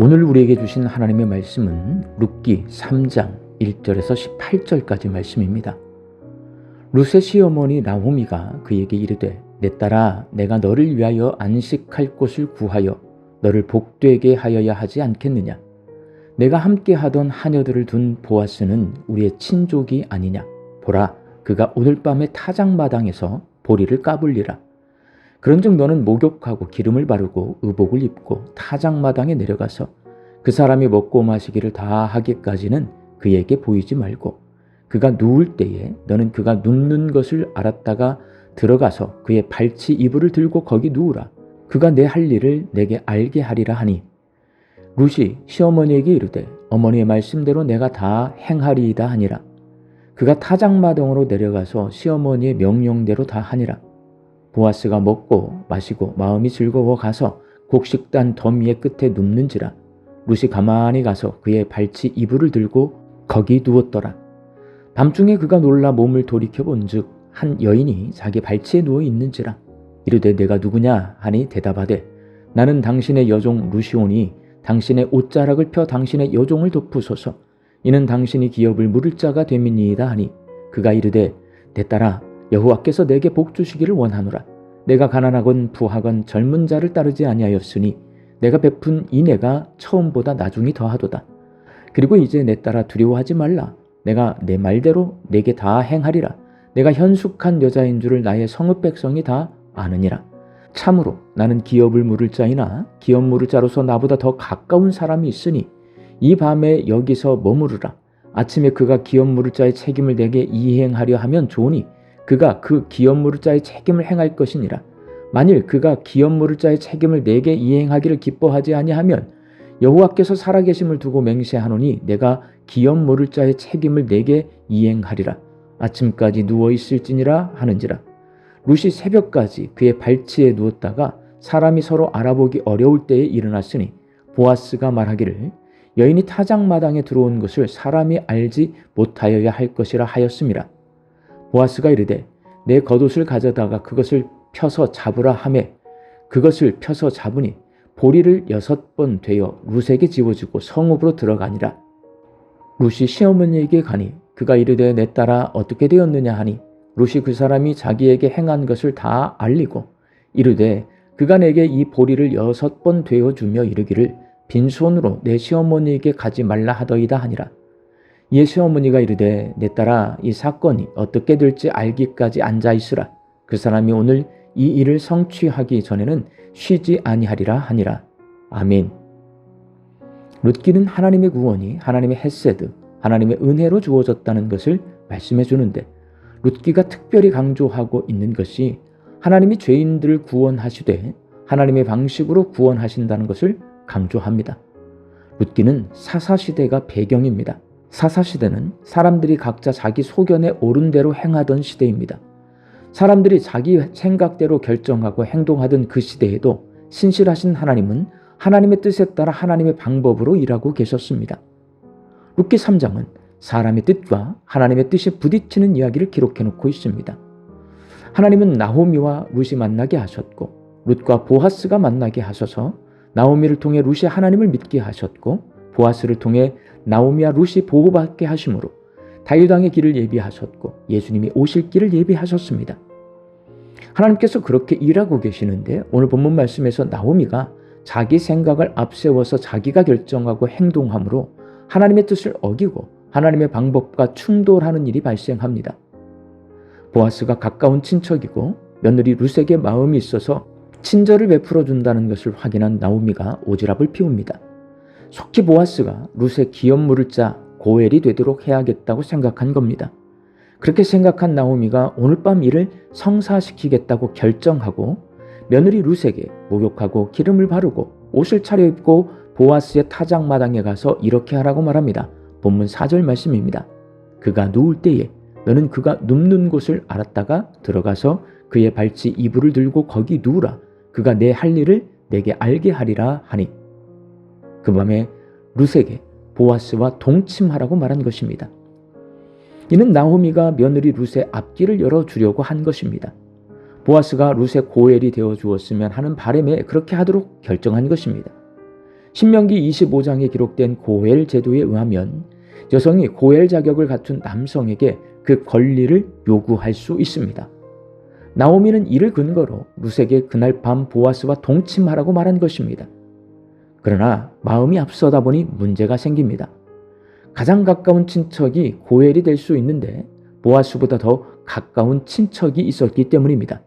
오늘 우리에게 주신 하나님의 말씀은 룻기 3장 1절에서 18절까지 말씀입니다. 룻의 시어머니 나오미가 그에게 이르되 내 딸아 내가 너를 위하여 안식할 곳을 구하여 너를 복되게 하여야 하지 않겠느냐. 내가 함께 하던 하녀들을 둔 보아스는 우리의 친족이 아니냐. 보라 그가 오늘 밤에 타작마당에서 보리를 까불리라. 그런즉 너는 목욕하고 기름을 바르고 의복을 입고 타작마당에 내려가서 그 사람이 먹고 마시기를 다 하기까지는 그에게 보이지 말고 그가 누울 때에 너는 그가 눕는 것을 알았다가 들어가서 그의 발치 이불을 들고 거기 누우라. 그가 내 할 일을 내게 알게 하리라 하니 룻이 시어머니에게 이르되 어머니의 말씀대로 내가 다 행하리이다 하니라. 그가 타작마당으로 내려가서 시어머니의 명령대로 다 하니라. 보아스가 먹고 마시고 마음이 즐거워 가서 곡식단 더미의 끝에 눕는지라. 룻이 가만히 가서 그의 발치 이불을 들고 거기 누웠더라. 밤중에 그가 놀라 몸을 돌이켜 본즉 한 여인이 자기 발치에 누워 있는지라. 이르되 내가 누구냐 하니 대답하되 나는 당신의 여종 룻이오니 당신의 옷자락을 펴 당신의 여종을 덮으소서. 이는 당신이 기업을 물을 자가 됨이니이다 하니 그가 이르되 내 딸아 여호와께서 내게 복 주시기를 원하노라. 내가 가난하건 부하건 젊은 자를 따르지 아니하였으니 내가 베푼 인애가 처음보다 나중이 더하도다. 그리고 이제 내 딸아 두려워하지 말라. 내가 내 말대로 내게 다 행하리라. 내가 현숙한 여자인 줄을 나의 성읍 백성이 다 아느니라. 참으로 나는 기업을 물을 자이나 기업 물을 자로서 나보다 더 가까운 사람이 있으니 이 밤에 여기서 머무르라. 아침에 그가 기업 물을 자의 책임을 내게 이행하려 하면 좋으니 그가 그 기업 물을 자의 책임을 행할 것이니라. 만일 그가 기업 물을 자의 책임을 내게 이행하기를 기뻐하지 아니하면 여호와께서 살아계심을 두고 맹세하노니 내가 기업 물을 자의 책임을 내게 이행하리라. 아침까지 누워 있을지니라 하는지라. 룻이 새벽까지 그의 발치에 누웠다가 사람이 서로 알아보기 어려울 때에 일어났으니 보아스가 말하기를 여인이 타작마당에 들어온 것을 사람이 알지 못하여야 할 것이라 하였음이라. 보아스가 이르되 내 겉옷을 가져다가 그것을 펴서 잡으라 하매 그것을 펴서 잡으니 보리를 6번 되어 룻에게 지워지고 성읍으로 들어가니라. 룻이 시어머니에게 가니 그가 이르되 내 딸아 어떻게 되었느냐 하니 룻이 그 사람이 자기에게 행한 것을 다 알리고 이르되 그가 내게 이 보리를 6번 되어 주며 이르기를 빈손으로 내 시어머니에게 가지 말라 하더이다 하니라. 이에 시어머니가 이르되 내 딸아 이 사건이 어떻게 될지 알기까지 앉아있으라. 그 사람이 오늘 이 일을 성취하기 전에는 쉬지 아니하리라 하니라. 아멘. 룻기는 하나님의 구원이 하나님의 헤세드, 하나님의 은혜로 주어졌다는 것을 말씀해 주는데 룻기가 특별히 강조하고 있는 것이 하나님이 죄인들을 구원하시되 하나님의 방식으로 구원하신다는 것을 강조합니다. 룻기는 사사시대가 배경입니다. 사사시대는 사람들이 각자 자기 소견에 옳은 대로 행하던 시대입니다. 사람들이 자기 생각대로 결정하고 행동하던 그 시대에도 신실하신 하나님은 하나님의 뜻에 따라 하나님의 방법으로 일하고 계셨습니다. 룻기 3장은 사람의 뜻과 하나님의 뜻이 부딪히는 이야기를 기록해 놓고 있습니다. 하나님은 나오미와 룻이 만나게 하셨고 룻과 보아스가 만나게 하셔서 나오미를 통해 룻이 하나님을 믿게 하셨고 보아스를 통해 나오미와 룻이 보호받게 하심으로 다윗 왕의 길을 예비하셨고 예수님이 오실 길을 예비하셨습니다. 하나님께서 그렇게 일하고 계시는데 오늘 본문 말씀에서 나오미가 자기 생각을 앞세워서 자기가 결정하고 행동함으로 하나님의 뜻을 어기고 하나님의 방법과 충돌하는 일이 발생합니다. 보아스가 가까운 친척이고 며느리 룻에게 마음이 있어서 친절을 베풀어 준다는 것을 확인한 나오미가 오지랖을 피웁니다. 속히 보아스가 룻의 기업 물을 자 고엘이 되도록 해야겠다고 생각한 겁니다. 그렇게 생각한 나오미가 오늘 밤 일을 성사시키겠다고 결정하고 며느리 룻에게 목욕하고 기름을 바르고 옷을 차려입고 보아스의 타작마당에 가서 이렇게 하라고 말합니다. 본문 4절 말씀입니다. 그가 누울 때에 너는 그가 눕는 곳을 알았다가 들어가서 그의 발치 이불을 들고 거기 누우라. 그가 내 할 일을 내게 알게 하리라 하니 그 밤에 룻에게 보아스와 동침하라고 말한 것입니다. 이는 나오미가 며느리 룻의 앞길을 열어주려고 한 것입니다. 보아스가 룻의 고엘이 되어 주었으면 하는 바람에 그렇게 하도록 결정한 것입니다. 신명기 25장에 기록된 고엘 제도에 의하면 여성이 고엘 자격을 갖춘 남성에게 그 권리를 요구할 수 있습니다. 나오미는 이를 근거로 룻에게 그날 밤 보아스와 동침하라고 말한 것입니다. 그러나 마음이 앞서다 보니 문제가 생깁니다. 가장 가까운 친척이 고엘이 될 수 있는데 보아스보다 더 가까운 친척이 있었기 때문입니다.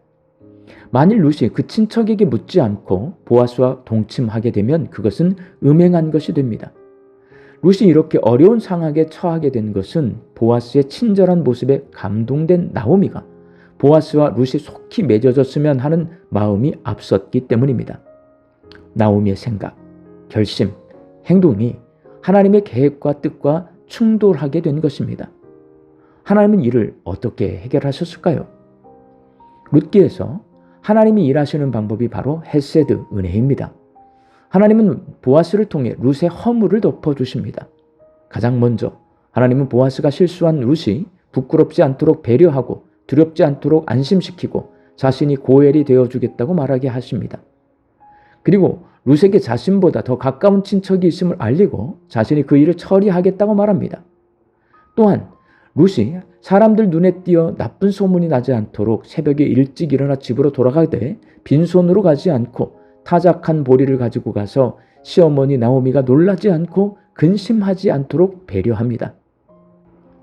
만일 룻이 그 친척에게 묻지 않고 보아스와 동침하게 되면 그것은 음행한 것이 됩니다. 룻이 이렇게 어려운 상황에 처하게 된 것은 보아스의 친절한 모습에 감동된 나오미가 보아스와 룻이 속히 맺어졌으면 하는 마음이 앞섰기 때문입니다. 나오미의 생각, 결심, 행동이 하나님의 계획과 뜻과 충돌하게 된 것입니다. 하나님은 이를 어떻게 해결하셨을까요? 룻기에서 하나님이 일하시는 방법이 바로 헤세드, 은혜입니다. 하나님은 보아스를 통해 룻의 허물을 덮어주십니다. 가장 먼저 하나님은 보아스가 실수한 룻이 부끄럽지 않도록 배려하고 두렵지 않도록 안심시키고 자신이 고엘이 되어주겠다고 말하게 하십니다. 그리고 룻에게 자신보다 더 가까운 친척이 있음을 알리고 자신이 그 일을 처리하겠다고 말합니다. 또한 룻이 사람들 눈에 띄어 나쁜 소문이 나지 않도록 새벽에 일찍 일어나 집으로 돌아가되 빈손으로 가지 않고 타작한 보리를 가지고 가서 시어머니 나오미가 놀라지 않고 근심하지 않도록 배려합니다.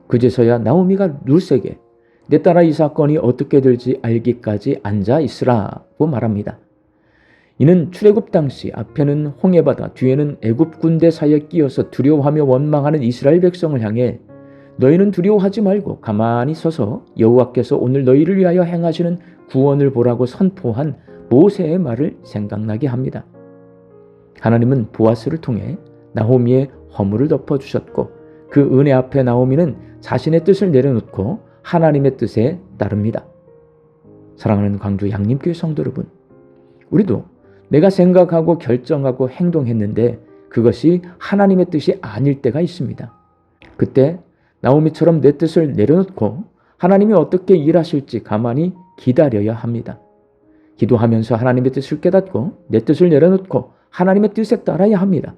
그제서야 나오미가 룻에게 내 딸아 이 사건이 어떻게 될지 알기까지 앉아 있으라고 말합니다. 이는 출애굽 당시 앞에는 홍해바다 뒤에는 애굽 군대 사이에 끼어서 두려워하며 원망하는 이스라엘 백성을 향해 너희는 두려워하지 말고 가만히 서서 여호와께서 오늘 너희를 위하여 행하시는 구원을 보라고 선포한 모세의 말을 생각나게 합니다. 하나님은 보아스를 통해 나오미의 허물을 덮어주셨고 그 은혜 앞에 나오미는 자신의 뜻을 내려놓고 하나님의 뜻에 따릅니다. 사랑하는 광주 양림교회 성도 여러분, 우리도 내가 생각하고 결정하고 행동했는데 그것이 하나님의 뜻이 아닐 때가 있습니다. 그때 나오미처럼 내 뜻을 내려놓고 하나님이 어떻게 일하실지 가만히 기다려야 합니다. 기도하면서 하나님의 뜻을 깨닫고 내 뜻을 내려놓고 하나님의 뜻에 따라야 합니다.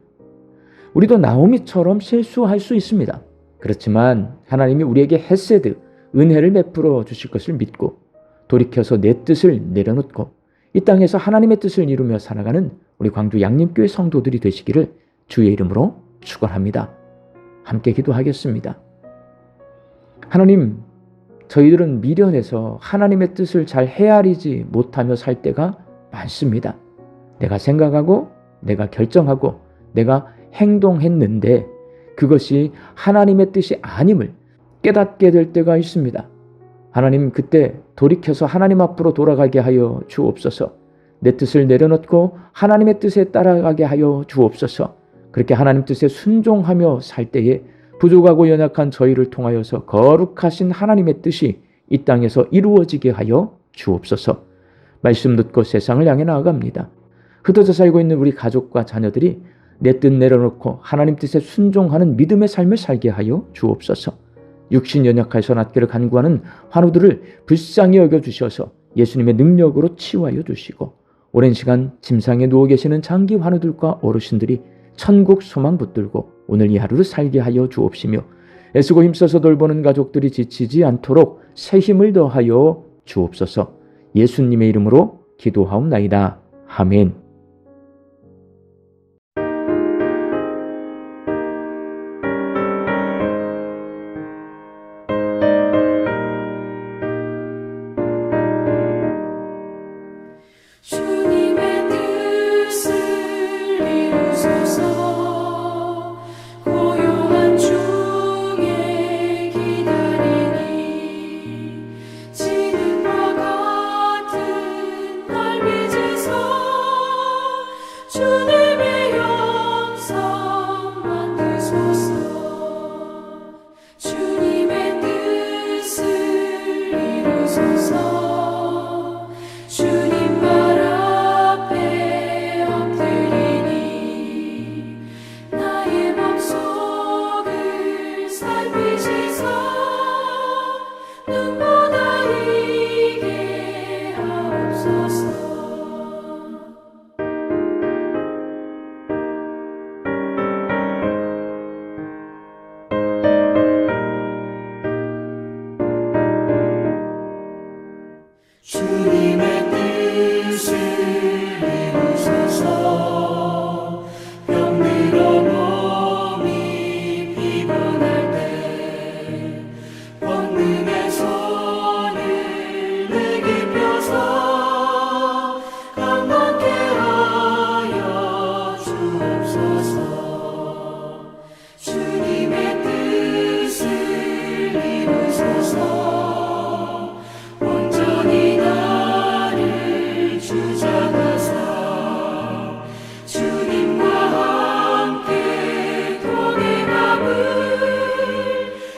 우리도 나오미처럼 실수할 수 있습니다. 그렇지만 하나님이 우리에게 헤세드, 은혜를 베풀어 주실 것을 믿고 돌이켜서 내 뜻을 내려놓고 이 땅에서 하나님의 뜻을 이루며 살아가는 우리 광주 양림교회 성도들이 되시기를 주의 이름으로 축원합니다. 함께 기도하겠습니다. 하나님, 저희들은 미련해서 하나님의 뜻을 잘 헤아리지 못하며 살 때가 많습니다. 내가 생각하고 내가 결정하고 내가 행동했는데 그것이 하나님의 뜻이 아님을 깨닫게 될 때가 있습니다. 하나님, 그때 돌이켜서 하나님 앞으로 돌아가게 하여 주옵소서. 내 뜻을 내려놓고 하나님의 뜻에 따라가게 하여 주옵소서. 그렇게 하나님 뜻에 순종하며 살 때에 부족하고 연약한 저희를 통하여서 거룩하신 하나님의 뜻이 이 땅에서 이루어지게 하여 주옵소서. 말씀 듣고 세상을 향해 나아갑니다. 흩어져 살고 있는 우리 가족과 자녀들이 내 뜻 내려놓고 하나님 뜻에 순종하는 믿음의 삶을 살게 하여 주옵소서. 육신 연약하여서 낫기를 간구하는 환우들을 불쌍히 여겨주셔서 예수님의 능력으로 치유하여 주시고 오랜 시간 침상에 누워 계시는 장기 환우들과 어르신들이 천국 소망 붙들고 오늘 이 하루를 살게 하여 주옵시며 애쓰고 힘써서 돌보는 가족들이 지치지 않도록 새 힘을 더하여 주옵소서. 예수님의 이름으로 기도하옵나이다. 아멘. 주님의 뜻을 이루소서. 고요한 중에 기다리니 지금과 같은 날 빚으소. 주님의 뜻을 이루소서. 병들어 몸이 피곤할 때 권능의 손을 내게 펴서 강건케 하여 주옵소서. 주님의 뜻을 이루소서. 온전히 나를 주장하사 주님과 함께 동행함을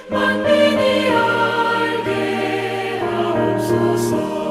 만민이 알게 하옵소서.